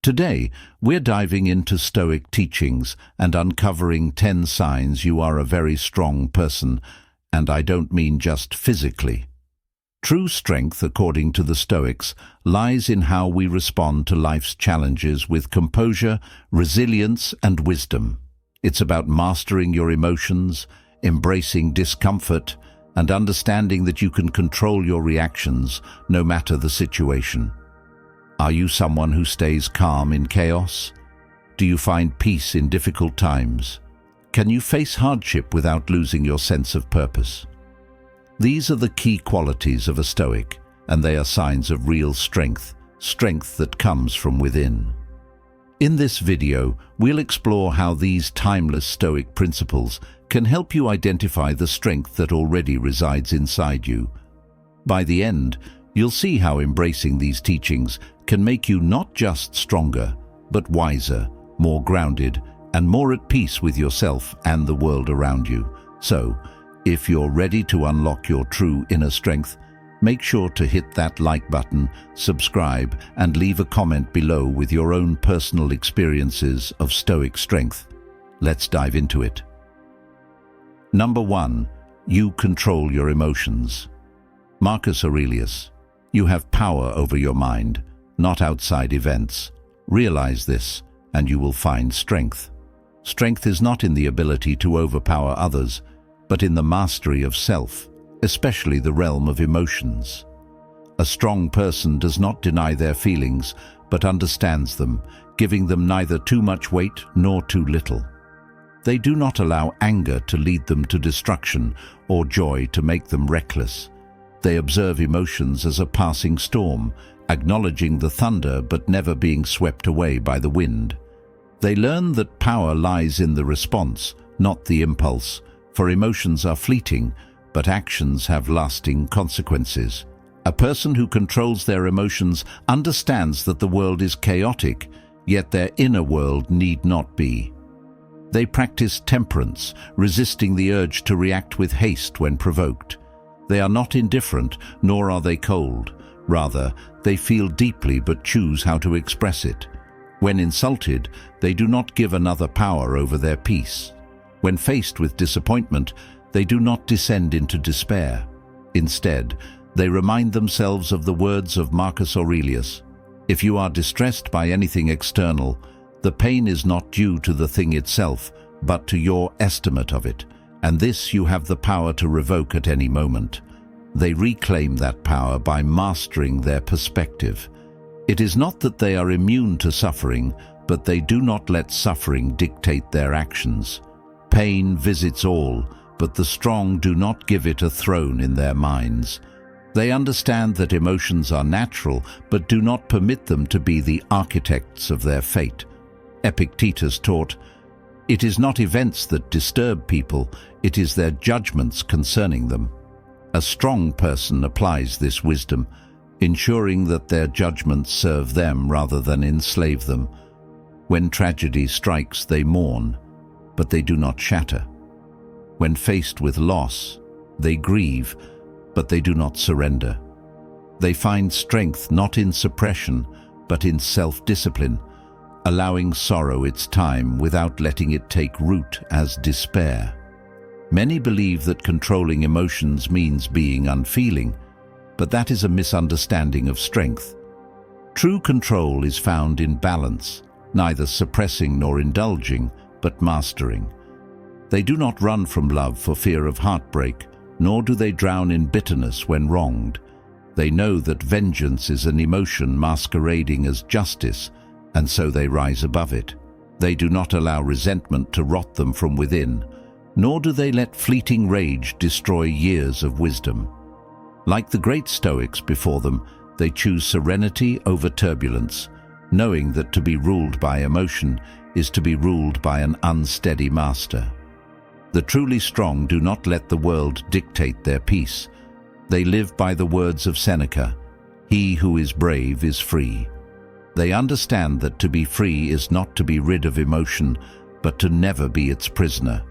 Today, we're diving into Stoic teachings and uncovering 10 signs you are a very strong person, and I don't mean just physically. True strength, according to the Stoics, lies in how we respond to life's challenges with composure, resilience, and wisdom. It's about mastering your emotions, embracing discomfort, and understanding that you can control your reactions no matter the situation. Are you someone who stays calm in chaos? Do you find peace in difficult times? Can you face hardship without losing your sense of purpose? These are the key qualities of a Stoic, and they are signs of real strength, strength that comes from within. In this video, we'll explore how these timeless Stoic principles can help you identify the strength that already resides inside you. By the end, you'll see how embracing these teachings can make you not just stronger, but wiser, more grounded, and more at peace with yourself and the world around you. So, if you're ready to unlock your true inner strength, make sure to hit that like button, subscribe, and leave a comment below with your own personal experiences of Stoic strength. Let's dive into it. Number 1. You control your emotions. Marcus Aurelius. You have power over your mind, not outside events. Realize this, and you will find strength. Strength is not in the ability to overpower others, but in the mastery of self, especially the realm of emotions. A strong person does not deny their feelings, but understands them, giving them neither too much weight nor too little. They do not allow anger to lead them to destruction or joy to make them reckless. They observe emotions as a passing storm, acknowledging the thunder but never being swept away by the wind. They learn that power lies in the response, not the impulse, for emotions are fleeting, but actions have lasting consequences. A person who controls their emotions understands that the world is chaotic, yet their inner world need not be. They practice temperance, resisting the urge to react with haste when provoked. They are not indifferent, nor are they cold. Rather, they feel deeply but choose how to express it. When insulted, they do not give another power over their peace. When faced with disappointment, they do not descend into despair. Instead, they remind themselves of the words of Marcus Aurelius. If you are distressed by anything external, the pain is not due to the thing itself, but to your estimate of it, and this you have the power to revoke at any moment. They reclaim that power by mastering their perspective. It is not that they are immune to suffering, but they do not let suffering dictate their actions. Pain visits all, but the strong do not give it a throne in their minds. They understand that emotions are natural, but do not permit them to be the architects of their fate. Epictetus taught, "It is not events that disturb people, it is their judgments concerning them." A strong person applies this wisdom, ensuring that their judgments serve them rather than enslave them. When tragedy strikes, they mourn, but they do not shatter. When faced with loss, they grieve, but they do not surrender. They find strength not in suppression, but in self-discipline, allowing sorrow its time without letting it take root as despair. Many believe that controlling emotions means being unfeeling, but that is a misunderstanding of strength. True control is found in balance, neither suppressing nor indulging, but mastering. They do not run from love for fear of heartbreak, nor do they drown in bitterness when wronged. They know that vengeance is an emotion masquerading as justice, and so they rise above it. They do not allow resentment to rot them from within, nor do they let fleeting rage destroy years of wisdom. Like the great Stoics before them, they choose serenity over turbulence, knowing that to be ruled by emotion is to be ruled by an unsteady master. The truly strong do not let the world dictate their peace. They live by the words of Seneca, "He who is brave is free." They understand that to be free is not to be rid of emotion, but to never be its prisoner.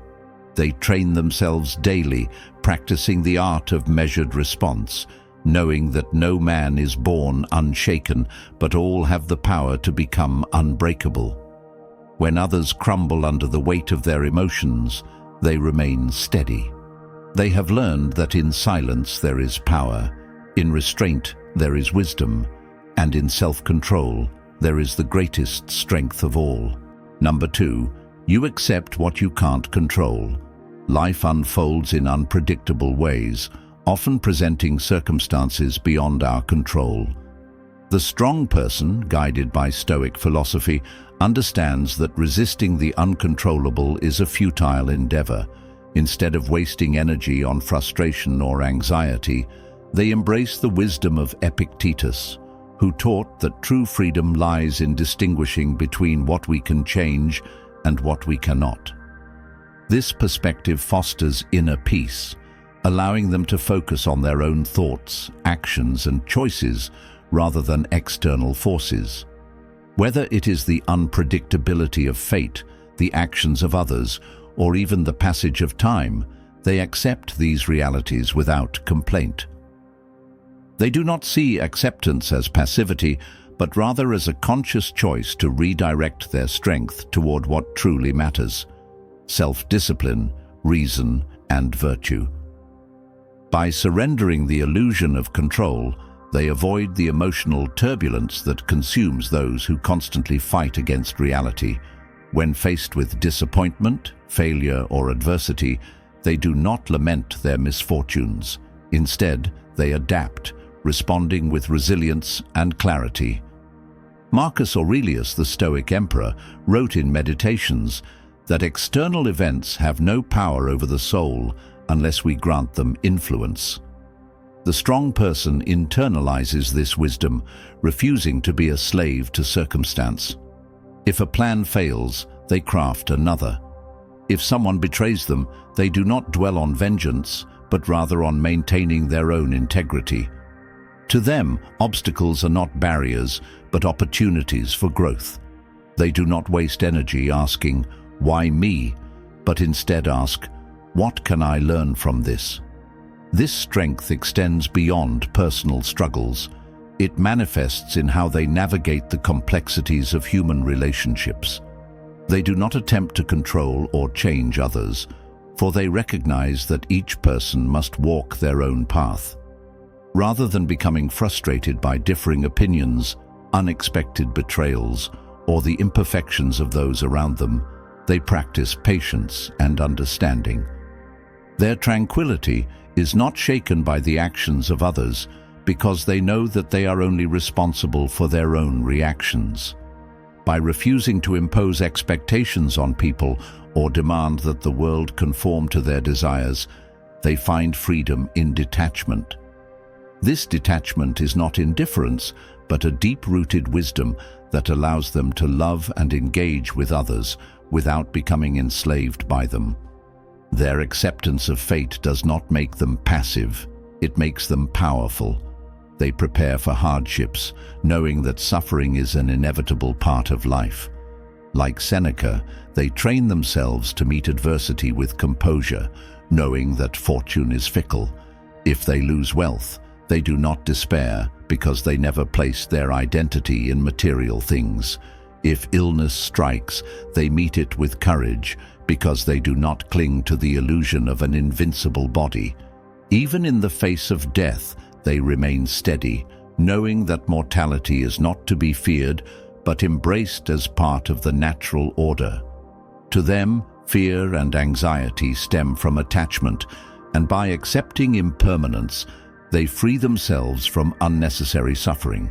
They train themselves daily, practicing the art of measured response, knowing that no man is born unshaken, but all have the power to become unbreakable. When others crumble under the weight of their emotions, they remain steady. They have learned that in silence there is power, in restraint there is wisdom, and in self-control there is the greatest strength of all. Number 2, you accept what you can't control. Life unfolds in unpredictable ways, often presenting circumstances beyond our control. The strong person, guided by Stoic philosophy, understands that resisting the uncontrollable is a futile endeavor. Instead of wasting energy on frustration or anxiety, they embrace the wisdom of Epictetus, who taught that true freedom lies in distinguishing between what we can change and what we cannot. This perspective fosters inner peace, allowing them to focus on their own thoughts, actions, and choices rather than external forces. Whether it is the unpredictability of fate, the actions of others, or even the passage of time, they accept these realities without complaint. They do not see acceptance as passivity, but rather as a conscious choice to redirect their strength toward what truly matters: self-discipline, reason, and virtue. By surrendering the illusion of control, they avoid the emotional turbulence that consumes those who constantly fight against reality. When faced with disappointment, failure, or adversity, they do not lament their misfortunes. Instead, they adapt, responding with resilience and clarity. Marcus Aurelius, the Stoic emperor, wrote in Meditations that external events have no power over the soul unless we grant them influence. The strong person internalizes this wisdom, refusing to be a slave to circumstance. If a plan fails, they craft another. If someone betrays them, they do not dwell on vengeance, but rather on maintaining their own integrity. To them, obstacles are not barriers, but opportunities for growth. They do not waste energy asking, "Why me?" but instead ask, "What can I learn from this?" This strength extends beyond personal struggles. It manifests in how they navigate the complexities of human relationships. They do not attempt to control or change others, for they recognize that each person must walk their own path. Rather than becoming frustrated by differing opinions, unexpected betrayals, or the imperfections of those around them, they practice patience and understanding. Their tranquility is not shaken by the actions of others because they know that they are only responsible for their own reactions. By refusing to impose expectations on people or demand that the world conform to their desires, they find freedom in detachment. This detachment is not indifference, but a deep-rooted wisdom that allows them to love and engage with others without becoming enslaved by them. Their acceptance of fate does not make them passive, it makes them powerful. They prepare for hardships, knowing that suffering is an inevitable part of life. Like Seneca, they train themselves to meet adversity with composure, knowing that fortune is fickle. If they lose wealth, they do not despair because they never placed their identity in material things. If illness strikes, they meet it with courage because they do not cling to the illusion of an invincible body. Even in the face of death, they remain steady, knowing that mortality is not to be feared, but embraced as part of the natural order. To them, fear and anxiety stem from attachment, and by accepting impermanence, they free themselves from unnecessary suffering.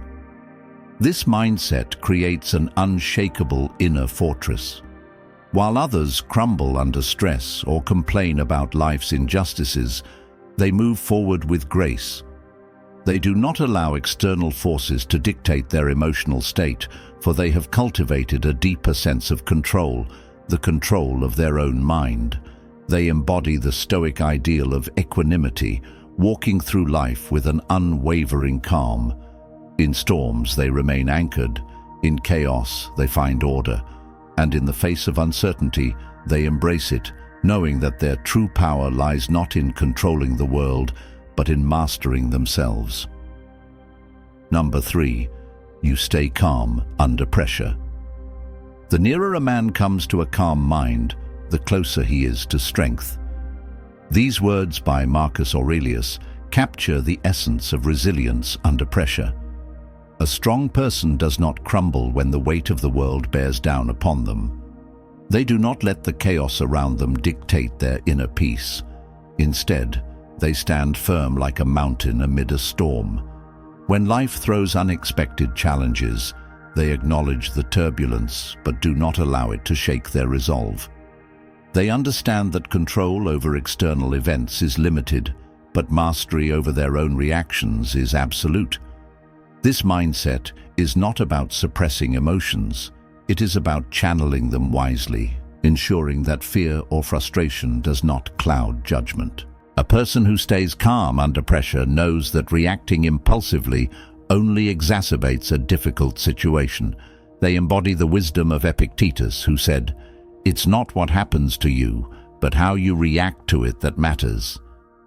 This mindset creates an unshakable inner fortress. While others crumble under stress or complain about life's injustices, they move forward with grace. They do not allow external forces to dictate their emotional state, for they have cultivated a deeper sense of control, the control of their own mind. They embody the Stoic ideal of equanimity, walking through life with an unwavering calm. In storms, they remain anchored. In chaos, they find order. And in the face of uncertainty, they embrace it, knowing that their true power lies not in controlling the world, but in mastering themselves. Number 3. You stay calm under pressure. The nearer a man comes to a calm mind, the closer he is to strength. These words by Marcus Aurelius capture the essence of resilience under pressure. A strong person does not crumble when the weight of the world bears down upon them. They do not let the chaos around them dictate their inner peace. Instead, they stand firm like a mountain amid a storm. When life throws unexpected challenges, they acknowledge the turbulence but do not allow it to shake their resolve. They understand that control over external events is limited, but mastery over their own reactions is absolute. This mindset is not about suppressing emotions. It is about channeling them wisely, ensuring that fear or frustration does not cloud judgment. A person who stays calm under pressure knows that reacting impulsively only exacerbates a difficult situation. They embody the wisdom of Epictetus, who said, "It's not what happens to you, but how you react to it that matters."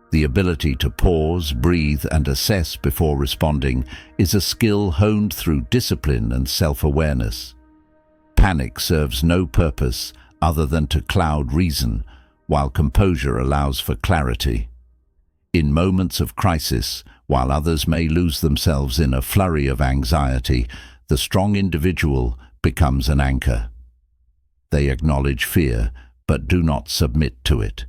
The ability to pause, breathe, and assess before responding is a skill honed through discipline and self-awareness. Panic serves no purpose other than to cloud reason, while composure allows for clarity. In moments of crisis, while others may lose themselves in a flurry of anxiety, the strong individual becomes an anchor. They acknowledge fear, but do not submit to it.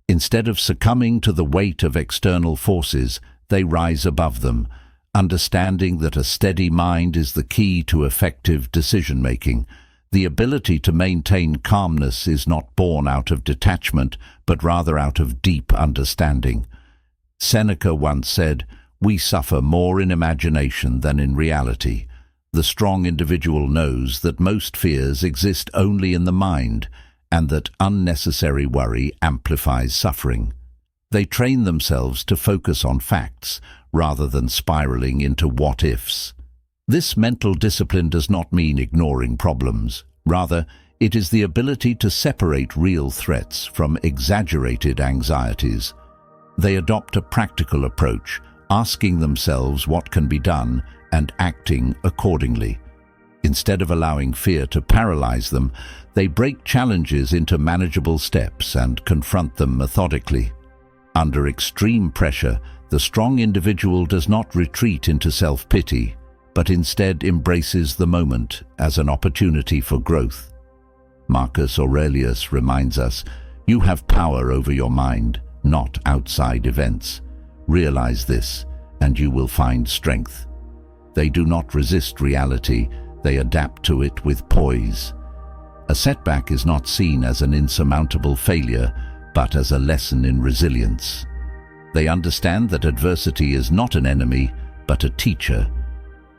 Instead of succumbing to the weight of external forces, they rise above them, understanding that a steady mind is the key to effective decision-making. The ability to maintain calmness is not born out of detachment, but rather out of deep understanding. Seneca once said, "We suffer more in imagination than in reality." The strong individual knows that most fears exist only in the mind, and that unnecessary worry amplifies suffering. They train themselves to focus on facts, rather than spiraling into what-ifs. This mental discipline does not mean ignoring problems. Rather, it is the ability to separate real threats from exaggerated anxieties. They adopt a practical approach, asking themselves what can be done and acting accordingly. Instead of allowing fear to paralyze them, they break challenges into manageable steps and confront them methodically. Under extreme pressure, the strong individual does not retreat into self-pity, but instead embraces the moment as an opportunity for growth. Marcus Aurelius reminds us, "You have power over your mind, not outside events. Realize this, and you will find strength." They do not resist reality, they adapt to it with poise. A setback is not seen as an insurmountable failure, but as a lesson in resilience. They understand that adversity is not an enemy, but a teacher.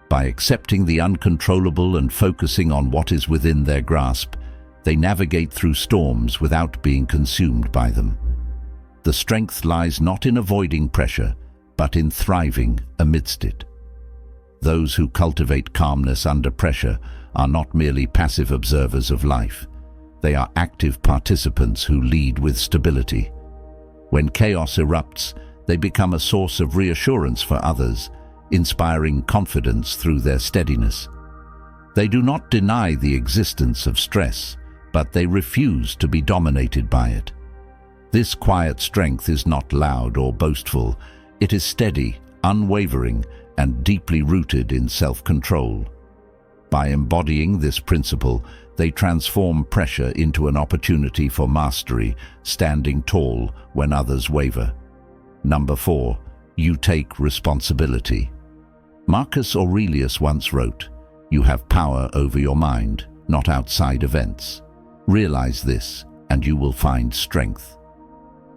By accepting the uncontrollable and focusing on what is within their grasp, they navigate through storms without being consumed by them. The strength lies not in avoiding pressure, but in thriving amidst it. Those who cultivate calmness under pressure are not merely passive observers of life. They are active participants who lead with stability. When chaos erupts, they become a source of reassurance for others, inspiring confidence through their steadiness. They do not deny the existence of stress, but they refuse to be dominated by it. This quiet strength is not loud or boastful. It is steady, unwavering, and deeply rooted in self-control. By embodying this principle, they transform pressure into an opportunity for mastery, standing tall when others waver. Number 4. You take responsibility. Marcus Aurelius once wrote, "You have power over your mind, not outside events. Realize this, and you will find strength."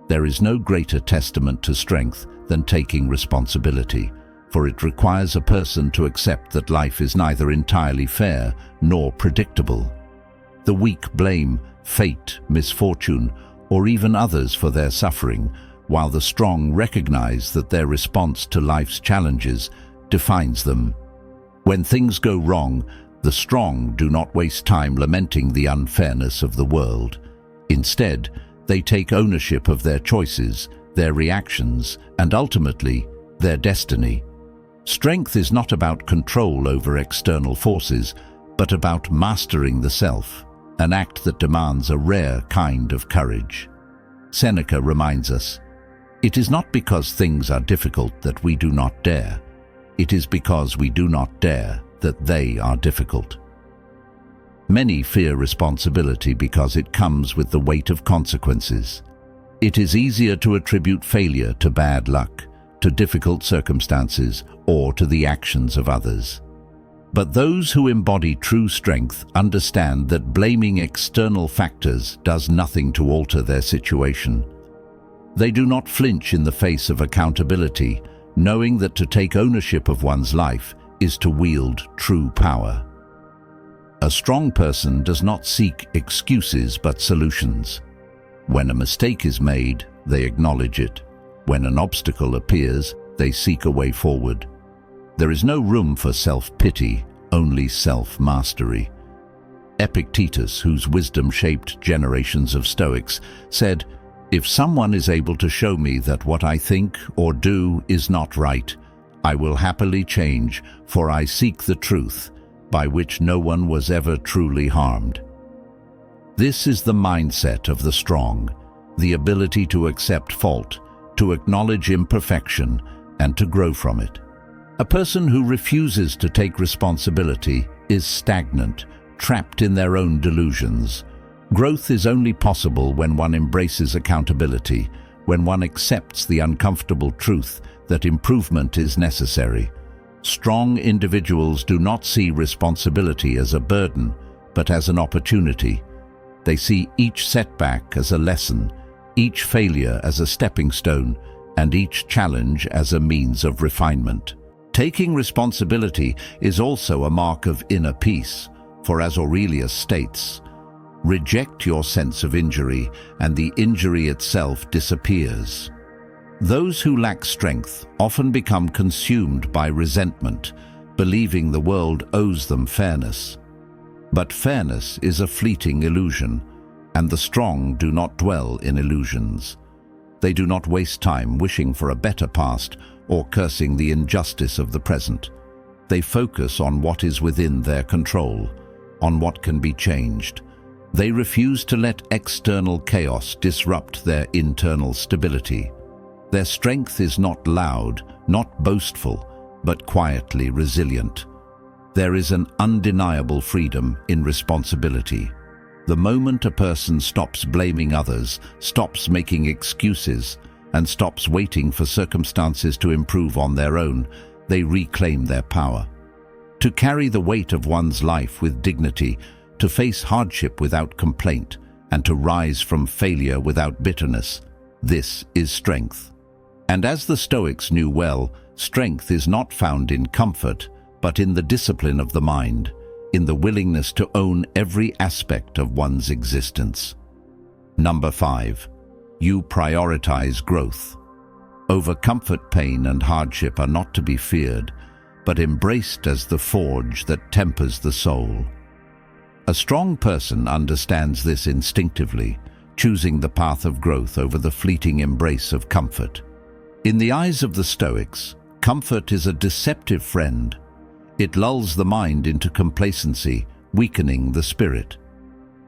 There is no greater testament to strength than taking responsibility, for it requires a person to accept that life is neither entirely fair nor predictable. The weak blame fate, misfortune, or even others for their suffering, while the strong recognize that their response to life's challenges defines them. When things go wrong, the strong do not waste time lamenting the unfairness of the world. Instead, they take ownership of their choices, their reactions, and ultimately, their destiny. Strength is not about control over external forces, but about mastering the self, an act that demands a rare kind of courage. Seneca reminds us, "It is not because things are difficult that we do not dare. It is because we do not dare that they are difficult." Many fear responsibility because it comes with the weight of consequences. It is easier to attribute failure to bad luck, to difficult circumstances, or to the actions of others. But those who embody true strength understand that blaming external factors does nothing to alter their situation. They do not flinch in the face of accountability, knowing that to take ownership of one's life is to wield true power. A strong person does not seek excuses but solutions. When a mistake is made, they acknowledge it. When an obstacle appears, they seek a way forward. There is no room for self-pity, only self-mastery. Epictetus, whose wisdom shaped generations of Stoics, said, "If someone is able to show me that what I think or do is not right, I will happily change, for I seek the truth, by which no one was ever truly harmed." This is the mindset of the strong, the ability to accept fault, to acknowledge imperfection, and to grow from it. A person who refuses to take responsibility is stagnant, trapped in their own delusions. Growth is only possible when one embraces accountability, when one accepts the uncomfortable truth that improvement is necessary. Strong individuals do not see responsibility as a burden, but as an opportunity. They see each setback as a lesson, each failure as a stepping stone, and each challenge as a means of refinement. Taking responsibility is also a mark of inner peace, for as Aurelius states, "Reject your sense of injury, and the injury itself disappears." Those who lack strength often become consumed by resentment, believing the world owes them fairness. But fairness is a fleeting illusion, and the strong do not dwell in illusions. They do not waste time wishing for a better past or cursing the injustice of the present. They focus on what is within their control, on what can be changed. They refuse to let external chaos disrupt their internal stability. Their strength is not loud, not boastful, but quietly resilient. There is an undeniable freedom in responsibility. The moment a person stops blaming others, stops making excuses, and stops waiting for circumstances to improve on their own, they reclaim their power. To carry the weight of one's life with dignity, to face hardship without complaint, and to rise from failure without bitterness, this is strength. And as the Stoics knew well, strength is not found in comfort, but in the discipline of the mind, in the willingness to own every aspect of one's existence. Number 5. You prioritize growth. Over comfort, pain, and hardship are not to be feared, but embraced as the forge that tempers the soul. A strong person understands this instinctively, choosing the path of growth over the fleeting embrace of comfort. In the eyes of the Stoics, comfort is a deceptive friend. It lulls the mind into complacency, weakening the spirit.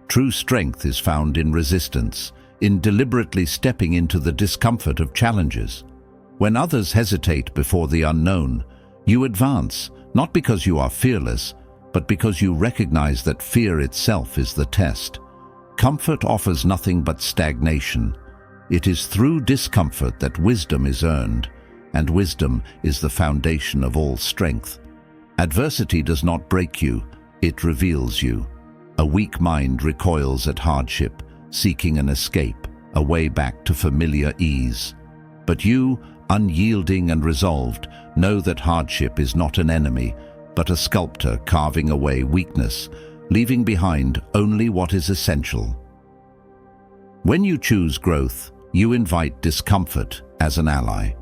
True strength is found in resistance, in deliberately stepping into the discomfort of challenges. When others hesitate before the unknown, you advance, not because you are fearless, but because you recognize that fear itself is the test. Comfort offers nothing but stagnation. It is through discomfort that wisdom is earned, and wisdom is the foundation of all strength. Adversity does not break you, it reveals you. A weak mind recoils at hardship, seeking an escape, a way back to familiar ease. But you, unyielding and resolved, know that hardship is not an enemy, but a sculptor carving away weakness, leaving behind only what is essential. When you choose growth, you invite discomfort as an ally.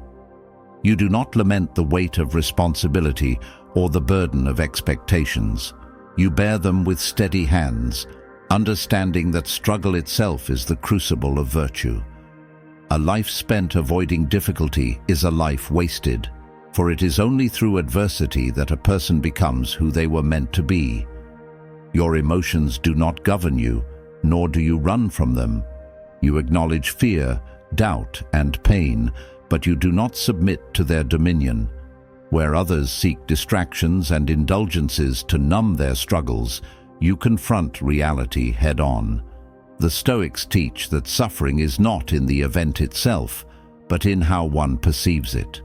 You do not lament the weight of responsibility or the burden of expectations. You bear them with steady hands, understanding that struggle itself is the crucible of virtue. A life spent avoiding difficulty is a life wasted, for it is only through adversity that a person becomes who they were meant to be. Your emotions do not govern you, nor do you run from them. You acknowledge fear, doubt, and pain, but you do not submit to their dominion. Where others seek distractions and indulgences to numb their struggles, you confront reality head-on. The Stoics teach that suffering is not in the event itself, but in how one perceives it.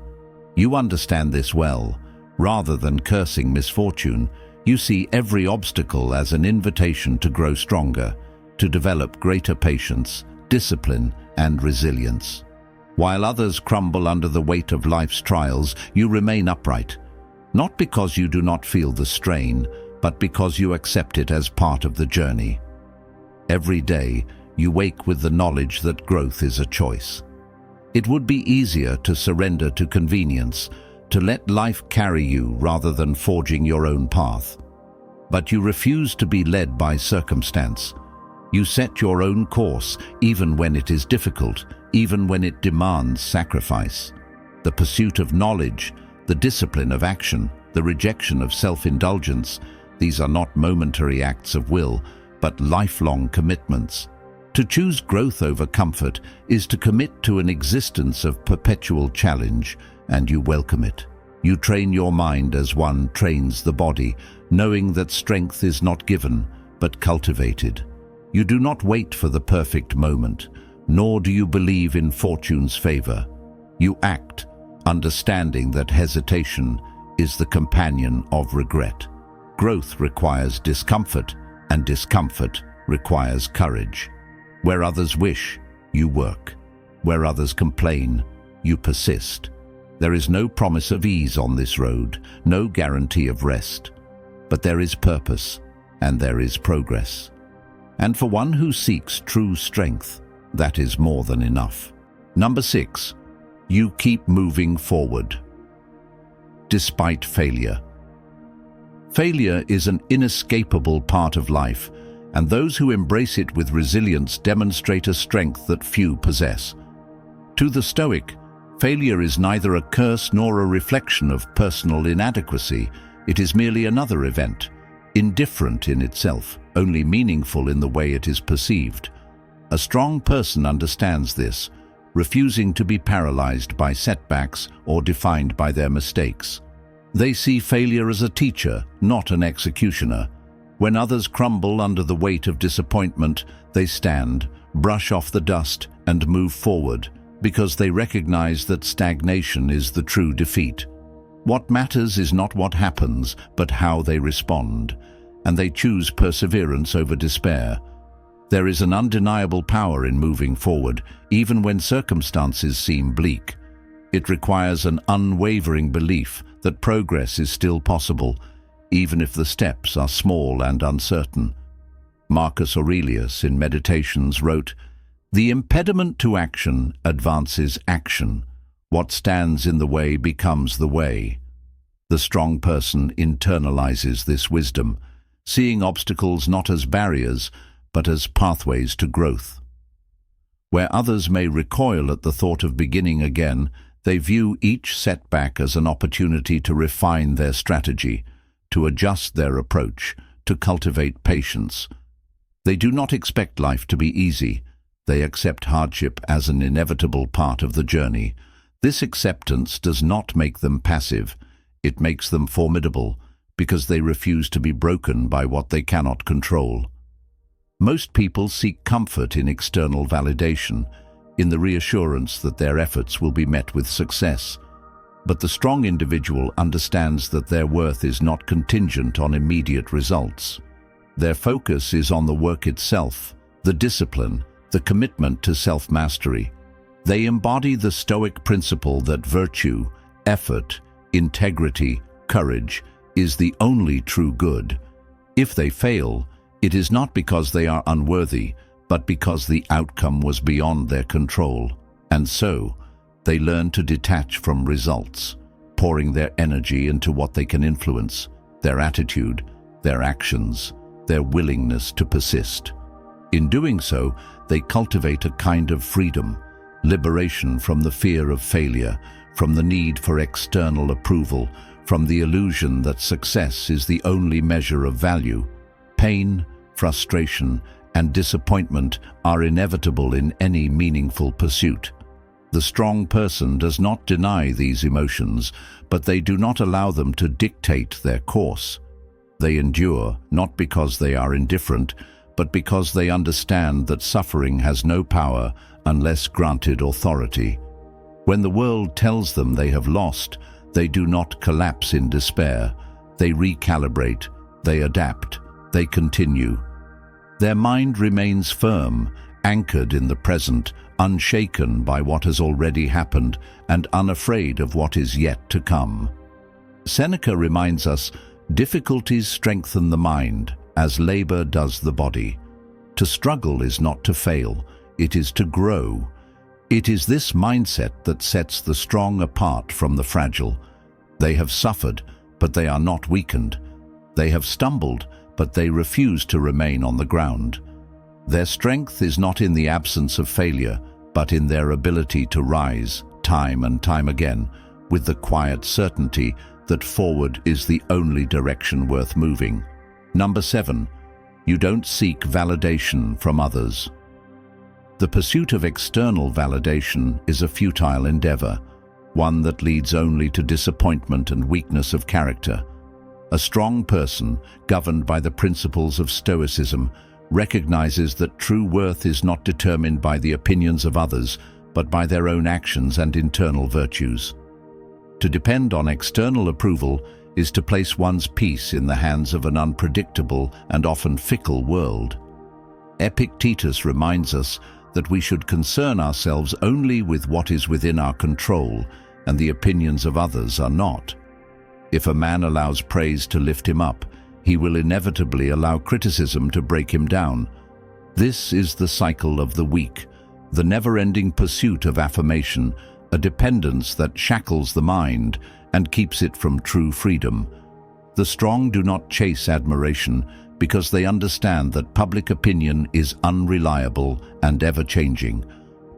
You understand this well. Rather than cursing misfortune, you see every obstacle as an invitation to grow stronger, to develop greater patience, discipline, and resilience. While others crumble under the weight of life's trials, you remain upright, not because you do not feel the strain, but because you accept it as part of the journey. Every day, you wake with the knowledge that growth is a choice. It would be easier to surrender to convenience, to let life carry you rather than forging your own path. But you refuse to be led by circumstance. You set your own course, even when it is difficult, even when it demands sacrifice. The pursuit of knowledge, the discipline of action, the rejection of self-indulgence, these are not momentary acts of will, but lifelong commitments. To choose growth over comfort is to commit to an existence of perpetual challenge, and you welcome it. You train your mind as one trains the body, knowing that strength is not given, but cultivated. You do not wait for the perfect moment, nor do you believe in fortune's favor. You act, understanding that hesitation is the companion of regret. Growth requires discomfort, and discomfort requires courage. Where others wish, you work. Where others complain, you persist. There is no promise of ease on this road, no guarantee of rest. But there is purpose, and there is progress. And for one who seeks true strength, that is more than enough. Number 6, you keep moving forward. Despite failure. Failure is an inescapable part of life, and those who embrace it with resilience demonstrate a strength that few possess. To the Stoic, failure is neither a curse nor a reflection of personal inadequacy. It is merely another event, indifferent in itself, only meaningful in the way it is perceived. A strong person understands this, refusing to be paralyzed by setbacks or defined by their mistakes. They see failure as a teacher, not an executioner. When others crumble under the weight of disappointment, they stand, brush off the dust, and move forward, because they recognize that stagnation is the true defeat. What matters is not what happens, but how they respond, and they choose perseverance over despair. There is an undeniable power in moving forward, even when circumstances seem bleak. It requires an unwavering belief that progress is still possible, even if the steps are small and uncertain. Marcus Aurelius in Meditations wrote, "The impediment to action advances action. What stands in the way becomes the way." The strong person internalizes this wisdom, seeing obstacles not as barriers, but as pathways to growth. Where others may recoil at the thought of beginning again, they view each setback as an opportunity to refine their strategy, to adjust their approach, to cultivate patience. They do not expect life to be easy. They accept hardship as an inevitable part of the journey. This acceptance does not make them passive. It makes them formidable, because they refuse to be broken by what they cannot control. Most people seek comfort in external validation, in the reassurance that their efforts will be met with success. But the strong individual understands that their worth is not contingent on immediate results. Their focus is on the work itself, the discipline, the commitment to self-mastery. They embody the Stoic principle that virtue, effort, integrity, courage is the only true good. If they fail, it is not because they are unworthy, but because the outcome was beyond their control. And so, they learn to detach from results, pouring their energy into what they can influence, their attitude, their actions, their willingness to persist. In doing so, they cultivate a kind of freedom, liberation from the fear of failure, from the need for external approval, from the illusion that success is the only measure of value. Pain, frustration, and disappointment are inevitable in any meaningful pursuit. The strong person does not deny these emotions, but they do not allow them to dictate their course. They endure, not because they are indifferent, but because they understand that suffering has no power unless granted authority. When the world tells them they have lost, they do not collapse in despair. They recalibrate, they adapt, they continue. Their mind remains firm, anchored in the present, unshaken by what has already happened, and unafraid of what is yet to come. Seneca reminds us, difficulties strengthen the mind, as labor does the body. To struggle is not to fail, it is to grow. It is this mindset that sets the strong apart from the fragile. They have suffered, but they are not weakened. They have stumbled, but they refuse to remain on the ground. Their strength is not in the absence of failure, but in their ability to rise, time and time again, with the quiet certainty that forward is the only direction worth moving. Number 7. You don't seek validation from others. The pursuit of external validation is a futile endeavor, one that leads only to disappointment and weakness of character. A strong person, governed by the principles of Stoicism, recognizes that true worth is not determined by the opinions of others, but by their own actions and internal virtues. To depend on external approval is to place one's peace in the hands of an unpredictable and often fickle world. Epictetus reminds us that we should concern ourselves only with what is within our control, and the opinions of others are not. If a man allows praise to lift him up, he will inevitably allow criticism to break him down. This is the cycle of the weak, the never-ending pursuit of affirmation, a dependence that shackles the mind and keeps it from true freedom. The strong do not chase admiration because they understand that public opinion is unreliable and ever-changing.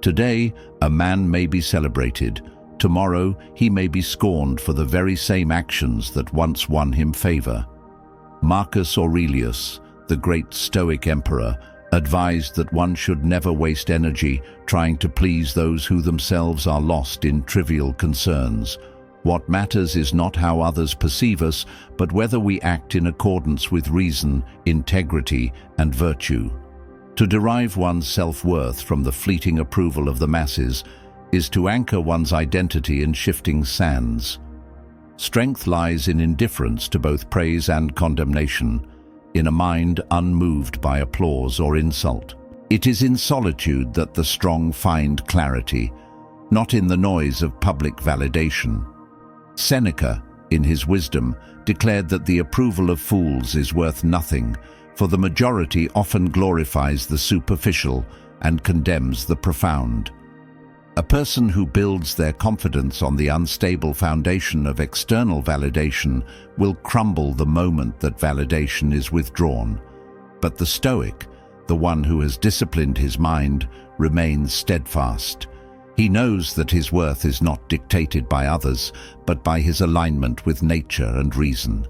Today, a man may be celebrated. Tomorrow, he may be scorned for the very same actions that once won him favor. Marcus Aurelius, the great Stoic emperor, advised that one should never waste energy trying to please those who themselves are lost in trivial concerns. What matters is not how others perceive us, but whether we act in accordance with reason, integrity, and virtue. To derive one's self-worth from the fleeting approval of the masses is to anchor one's identity in shifting sands. Strength lies in indifference to both praise and condemnation, in a mind unmoved by applause or insult. It is in solitude that the strong find clarity, not in the noise of public validation. Seneca, in his wisdom, declared that the approval of fools is worth nothing, for the majority often glorifies the superficial and condemns the profound. A person who builds their confidence on the unstable foundation of external validation will crumble the moment that validation is withdrawn. But the Stoic, the one who has disciplined his mind, remains steadfast. He knows that his worth is not dictated by others, but by his alignment with nature and reason.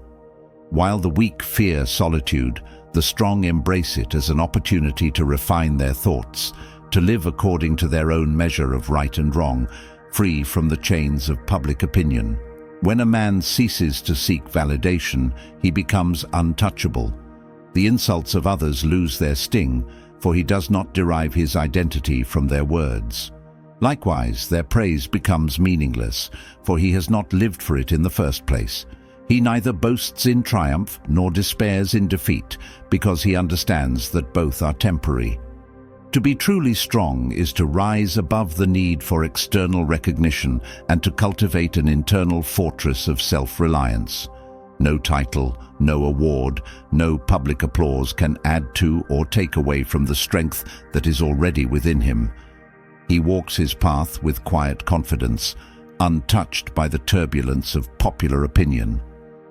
While the weak fear solitude, the strong embrace it as an opportunity to refine their thoughts, to live according to their own measure of right and wrong, free from the chains of public opinion. When a man ceases to seek validation, he becomes untouchable. The insults of others lose their sting, for he does not derive his identity from their words. Likewise, their praise becomes meaningless, for he has not lived for it in the first place. He neither boasts in triumph nor despairs in defeat, because he understands that both are temporary. To be truly strong is to rise above the need for external recognition and to cultivate an internal fortress of self-reliance. No title, no award, no public applause can add to or take away from the strength that is already within him. He walks his path with quiet confidence, untouched by the turbulence of popular opinion.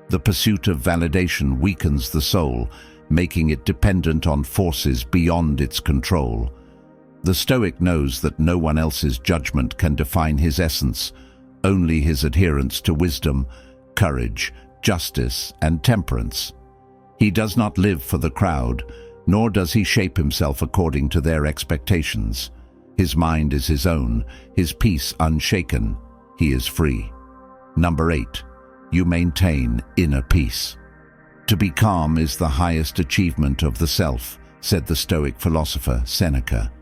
The pursuit of validation weakens the soul, making it dependent on forces beyond its control. The Stoic knows that no one else's judgment can define his essence, only his adherence to wisdom, courage, justice, and temperance. He does not live for the crowd, nor does he shape himself according to their expectations. His mind is his own, his peace unshaken. He is free. Number 8. You maintain inner peace. To be calm is the highest achievement of the self, said the Stoic philosopher Seneca.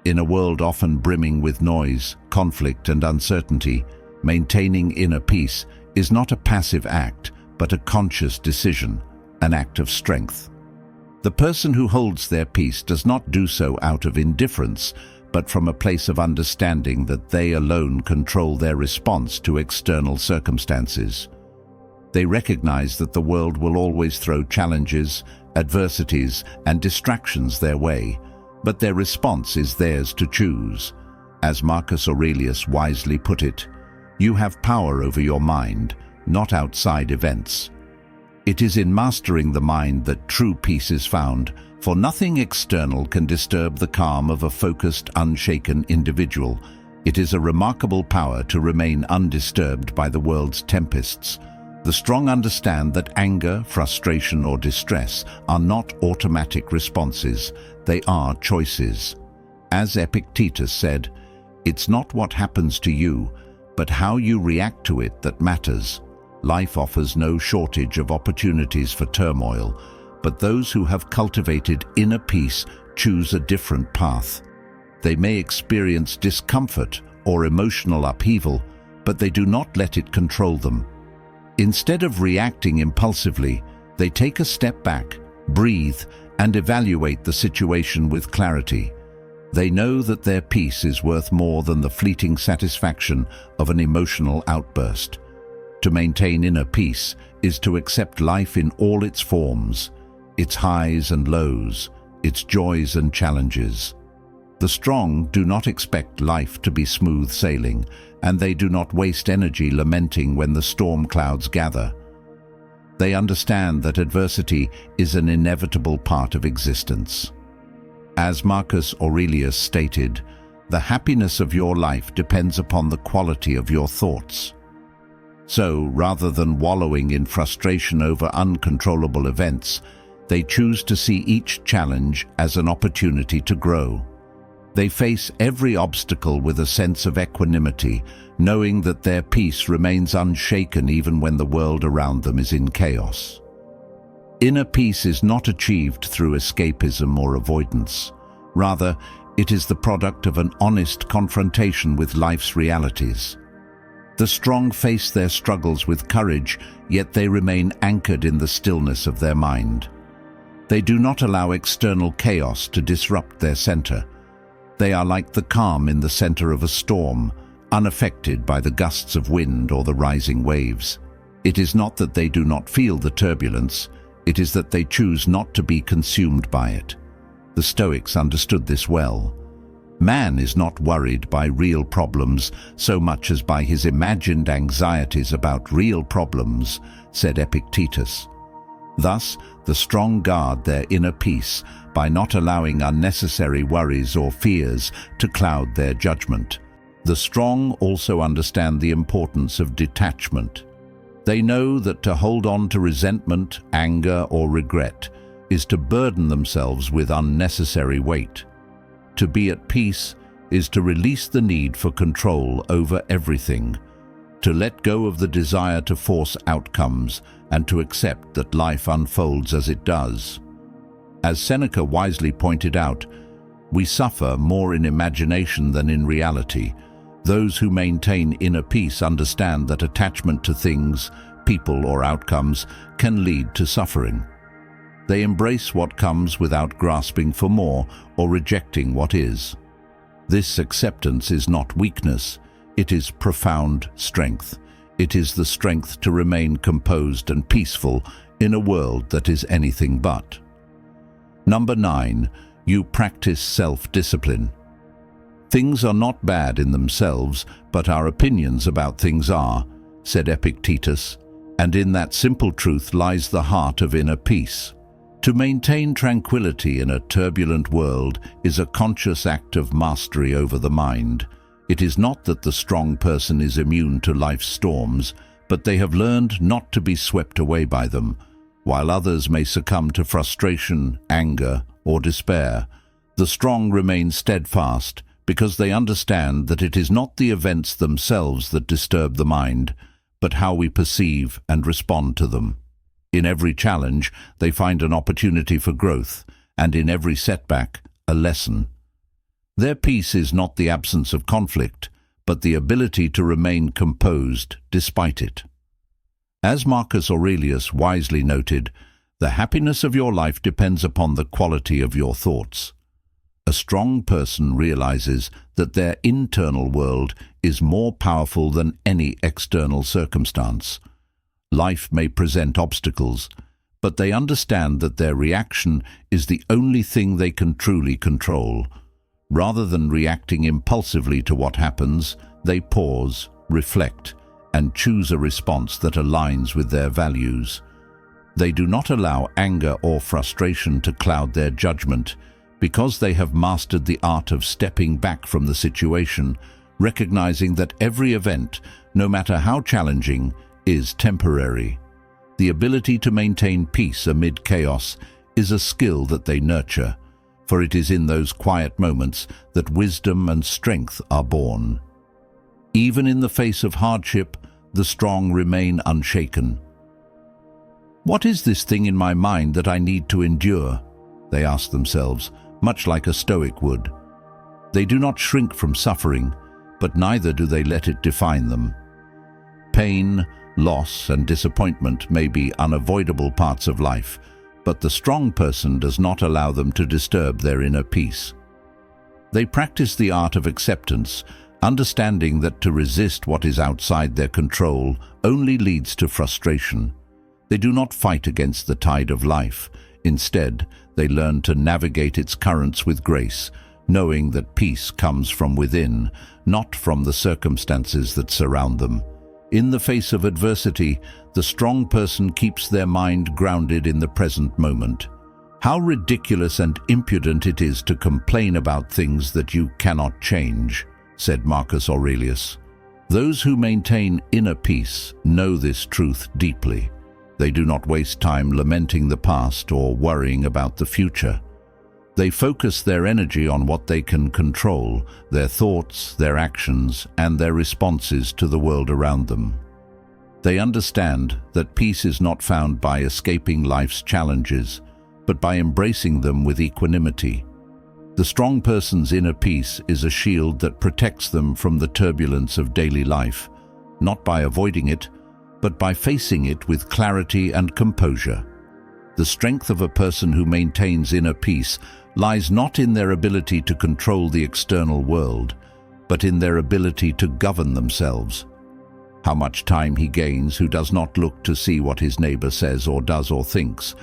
In a world often brimming with noise, conflict, and uncertainty, maintaining inner peace is not a passive act, but a conscious decision, an act of strength. The person who holds their peace does not do so out of indifference, but from a place of understanding that they alone control their response to external circumstances. They recognize that the world will always throw challenges, adversities, and distractions their way, but their response is theirs to choose. As Marcus Aurelius wisely put it, you have power over your mind, not outside events. It is in mastering the mind that true peace is found, for nothing external can disturb the calm of a focused, unshaken individual. It is a remarkable power to remain undisturbed by the world's tempests. The strong understand that anger, frustration, or distress are not automatic responses, they are choices. As Epictetus said, "It's not what happens to you, but how you react to it that matters." Life offers no shortage of opportunities for turmoil, but those who have cultivated inner peace choose a different path. They may experience discomfort or emotional upheaval, but they do not let it control them. Instead of reacting impulsively, they take a step back, breathe, and evaluate the situation with clarity. They know that their peace is worth more than the fleeting satisfaction of an emotional outburst. To maintain inner peace is to accept life in all its forms, its highs and lows, its joys and challenges. The strong do not expect life to be smooth sailing, and they do not waste energy lamenting when the storm clouds gather. They understand that adversity is an inevitable part of existence. As Marcus Aurelius stated, the happiness of your life depends upon the quality of your thoughts. So, rather than wallowing in frustration over uncontrollable events, they choose to see each challenge as an opportunity to grow. They face every obstacle with a sense of equanimity, knowing that their peace remains unshaken even when the world around them is in chaos. Inner peace is not achieved through escapism or avoidance. Rather, it is the product of an honest confrontation with life's realities. The strong face their struggles with courage, yet they remain anchored in the stillness of their mind. They do not allow external chaos to disrupt their center. They are like the calm in the center of a storm, unaffected by the gusts of wind or the rising waves. It is not that they do not feel the turbulence, it is that they choose not to be consumed by it. The Stoics understood this well. Man is not worried by real problems so much as by his imagined anxieties about real problems, said Epictetus. Thus, the strong guard their inner peace by not allowing unnecessary worries or fears to cloud their judgment. The strong also understand the importance of detachment. They know that to hold on to resentment, anger, or regret is to burden themselves with unnecessary weight. To be at peace is to release the need for control over everything, to let go of the desire to force outcomes, and to accept that life unfolds as it does. As Seneca wisely pointed out, we suffer more in imagination than in reality. Those who maintain inner peace understand that attachment to things, people, or outcomes can lead to suffering. They embrace what comes without grasping for more or rejecting what is. This acceptance is not weakness, it is profound strength. It is the strength to remain composed and peaceful in a world that is anything but. Number 9, you practice self-discipline. Things are not bad in themselves, but our opinions about things are, said Epictetus, and in that simple truth lies the heart of inner peace. To maintain tranquility in a turbulent world is a conscious act of mastery over the mind. It is not that the strong person is immune to life's storms, but they have learned not to be swept away by them. While others may succumb to frustration, anger, or despair, the strong remain steadfast because they understand that it is not the events themselves that disturb the mind, but how we perceive and respond to them. In every challenge, they find an opportunity for growth, and in every setback, a lesson. Their peace is not the absence of conflict, but the ability to remain composed despite it. As Marcus Aurelius wisely noted, the happiness of your life depends upon the quality of your thoughts. A strong person realizes that their internal world is more powerful than any external circumstance. Life may present obstacles, but they understand that their reaction is the only thing they can truly control. Rather than reacting impulsively to what happens, they pause, reflect, and choose a response that aligns with their values. They do not allow anger or frustration to cloud their judgment, because they have mastered the art of stepping back from the situation, recognizing that every event, no matter how challenging, is temporary. The ability to maintain peace amid chaos is a skill that they nurture, for it is in those quiet moments that wisdom and strength are born. Even in the face of hardship, the strong remain unshaken. What is this thing in my mind that I need to endure? They ask themselves, much like a Stoic would. They do not shrink from suffering, but neither do they let it define them. Pain, loss, and disappointment may be unavoidable parts of life, but the strong person does not allow them to disturb their inner peace. They practice the art of acceptance, understanding that to resist what is outside their control only leads to frustration. They do not fight against the tide of life. Instead, they learn to navigate its currents with grace, knowing that peace comes from within, not from the circumstances that surround them. In the face of adversity, the strong person keeps their mind grounded in the present moment. How ridiculous and impudent it is to complain about things that you cannot change, said Marcus Aurelius. Those who maintain inner peace know this truth deeply. They do not waste time lamenting the past or worrying about the future. They focus their energy on what they can control, their thoughts, their actions, and their responses to the world around them. They understand that peace is not found by escaping life's challenges, but by embracing them with equanimity. The strong person's inner peace is a shield that protects them from the turbulence of daily life, not by avoiding it, but by facing it with clarity and composure. The strength of a person who maintains inner peace lies not in their ability to control the external world, but in their ability to govern themselves. How much time he gains who does not look to see what his neighbor says or does or thinks,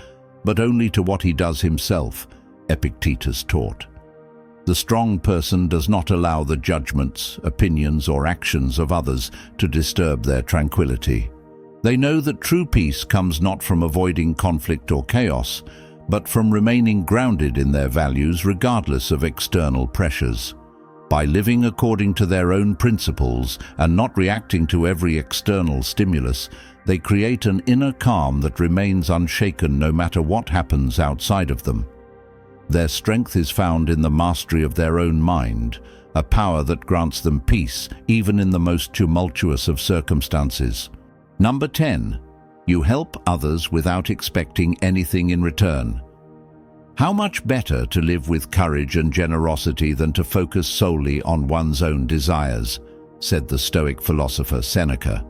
but only to what he does himself, Epictetus taught. The strong person does not allow the judgments, opinions, or actions of others to disturb their tranquility. They know that true peace comes not from avoiding conflict or chaos, but from remaining grounded in their values regardless of external pressures. By living according to their own principles and not reacting to every external stimulus, they create an inner calm that remains unshaken no matter what happens outside of them. Their strength is found in the mastery of their own mind, a power that grants them peace even in the most tumultuous of circumstances. Number 10. You help others without expecting anything in return. How much better to live with courage and generosity than to focus solely on one's own desires, said the Stoic philosopher Seneca.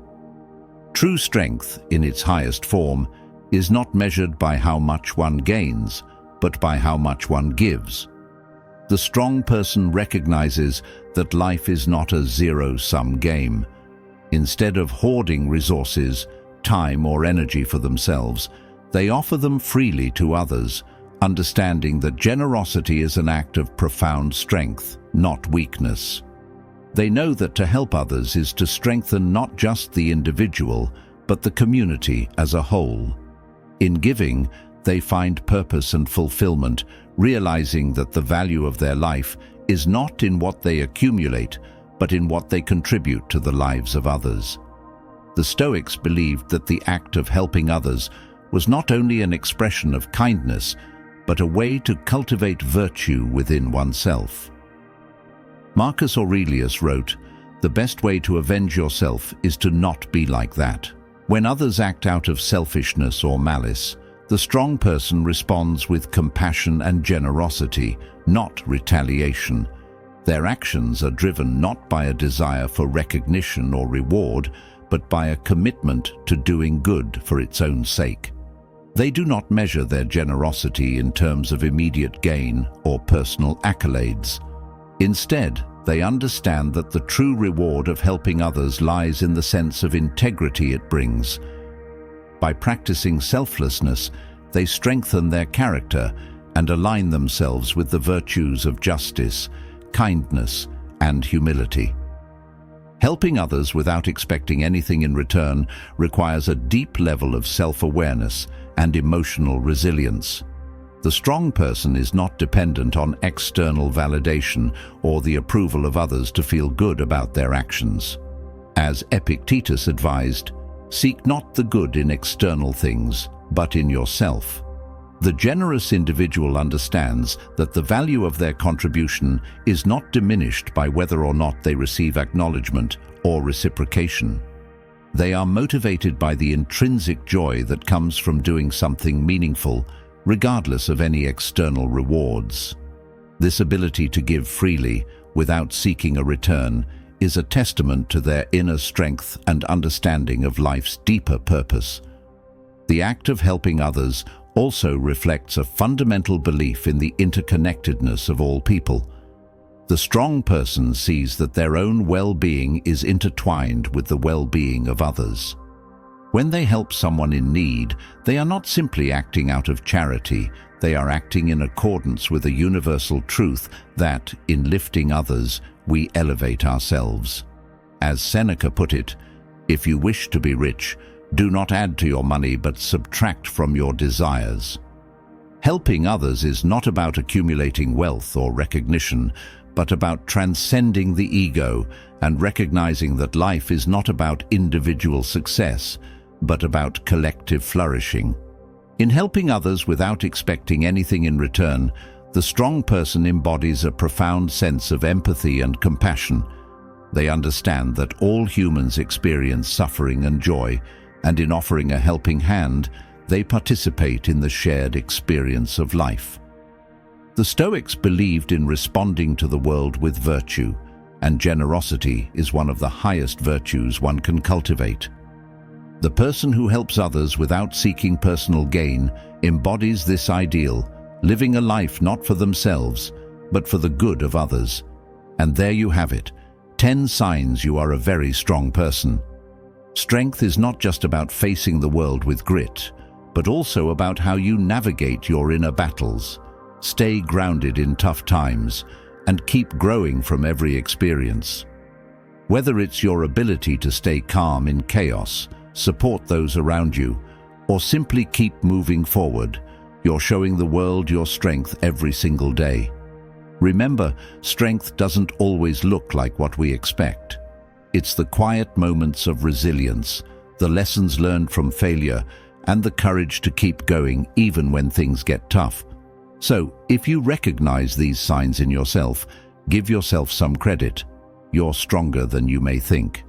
True strength, in its highest form, is not measured by how much one gains, but by how much one gives. The strong person recognizes that life is not a zero-sum game. Instead of hoarding resources, time or energy for themselves, they offer them freely to others, understanding that generosity is an act of profound strength, not weakness. They know that to help others is to strengthen not just the individual, but the community as a whole. In giving, They find purpose and fulfillment, realizing that the value of their life is not in what they accumulate, but in what they contribute to the lives of others. The Stoics believed that the act of helping others was not only an expression of kindness, but a way to cultivate virtue within oneself. Marcus Aurelius wrote, "The best way to avenge yourself is to not be like that." When others act out of selfishness or malice, the strong person responds with compassion and generosity, not retaliation. Their actions are driven not by a desire for recognition or reward, but by a commitment to doing good for its own sake. They do not measure their generosity in terms of immediate gain or personal accolades. Instead, they understand that the true reward of helping others lies in the sense of integrity it brings. By practicing selflessness, they strengthen their character and align themselves with the virtues of justice, kindness, and humility. Helping others without expecting anything in return requires a deep level of self-awareness and emotional resilience. The strong person is not dependent on external validation or the approval of others to feel good about their actions. As Epictetus advised, seek not the good in external things, but in yourself. The generous individual understands that the value of their contribution is not diminished by whether or not they receive acknowledgement or reciprocation. They are motivated by the intrinsic joy that comes from doing something meaningful, regardless of any external rewards. This ability to give freely, without seeking a return, is a testament to their inner strength and understanding of life's deeper purpose. The act of helping others also reflects a fundamental belief in the interconnectedness of all people. The strong person sees that their own well-being is intertwined with the well-being of others. When they help someone in need, they are not simply acting out of charity, they are acting in accordance with a universal truth that, in lifting others, we elevate ourselves. As Seneca put it, "If you wish to be rich, do not add to your money but subtract from your desires." Helping others is not about accumulating wealth or recognition, but about transcending the ego and recognizing that life is not about individual success, but about collective flourishing. In helping others without expecting anything in return, the strong person embodies a profound sense of empathy and compassion. They understand that all humans experience suffering and joy, and in offering a helping hand, they participate in the shared experience of life. The Stoics believed in responding to the world with virtue, and generosity is one of the highest virtues one can cultivate. The person who helps others without seeking personal gain embodies this ideal, living a life not for themselves, but for the good of others. And there you have it, 10 signs you are a very strong person. Strength is not just about facing the world with grit, but also about how you navigate your inner battles. Stay grounded in tough times and keep growing from every experience. Whether it's your ability to stay calm in chaos, support those around you, or simply keep moving forward, you're showing the world your strength every single day. Remember, strength doesn't always look like what we expect. It's the quiet moments of resilience, the lessons learned from failure, and the courage to keep going even when things get tough. So, if you recognize these signs in yourself, give yourself some credit. You're stronger than you may think.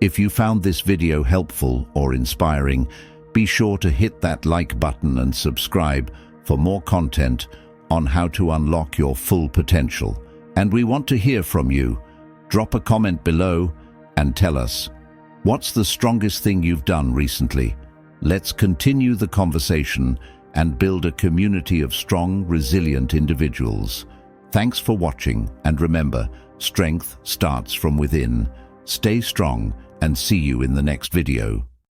If you found this video helpful or inspiring, be sure to hit that like button and subscribe for more content on how to unlock your full potential. And we want to hear from you. Drop a comment below and tell us, what's the strongest thing you've done recently? Let's continue the conversation and build a community of strong, resilient individuals. Thanks for watching, and remember, strength starts from within. Stay strong and see you in the next video.